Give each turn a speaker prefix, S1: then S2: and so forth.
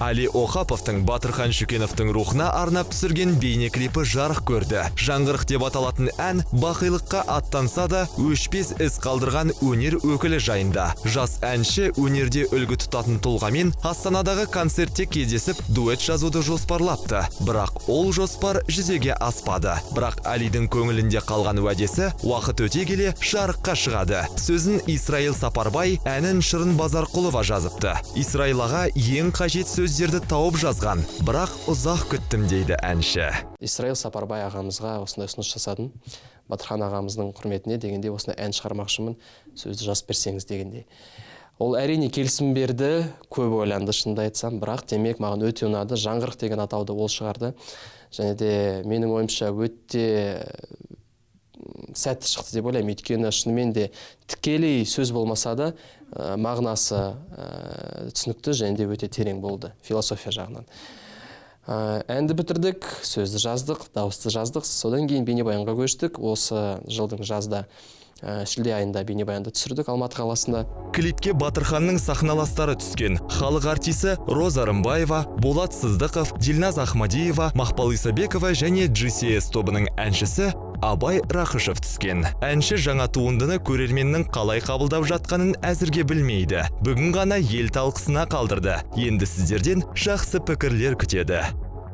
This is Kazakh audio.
S1: Али Оқаповтың Батырхан Шүкеновтың рухына арнап түсірген бейне клипі жарық көрді. Жаңғырық деп аталатын ән бақилыққа аттанса да өшпес із қалдырған өнер өкілі жайында. Жас әнші өнерде үлгі тұтатын тұлғамен Астанадағы концертте кездесіп дуэт жазуды жоспарлапты. Бірақ ол жоспар жүзеге аспады. Бірақ Алидің көңілінде қалған уәдесі уақыт өте келе жарыққа шығады. Сөзін Исраил Сапарбай, әнін Шырын Базарқұлова жазыпты. Исраил аға ең қажет сөздерді тауып жазған, бірақ ұзақ күттім дейді әнші.
S2: Исраил Сапарбай ағамызға осындай ұсыныс жасадым. Батырхан ағамыздың құрметіне дегенде осындай ән шығармақшымын, сөзді жазып берсеңіз дегенде. Ол әрине келісім берді, көп ойланды шынымды айтсам, бірақ демек маған өте ұнады. Жаңғырық деген атауды ол шығарды. Және де менің ойымша өте сәтті шықты деп ойлаймын. Өйткені шынымен де тікелей сөз болмаса да мағынасы түсінікті және де өте терең болды философия жағынан. Әнді бітірдік, сөзді жаздық, дауысты жаздық. Содан кейін бейнебаянға көштік. Осы жылдың жазда шілде айында бейнебаянды түсірдік Алматы қаласында.
S1: Клипке Батырханның сахналастары түскен. Халық артисі Роза Рымбаева, Болат Сыздықов, Дилназ Ахмадиева, Мақпал Исабекова және GCS тобының әншісі Абай Рақышев түскен. Әнші жаңа туындыны көрерменнің қалай қабылдап жатқанын әзірге білмейді. Бүгін ғана ел талқысына қалдырды. Енді сіздерден жақсы пікірлер күтеді.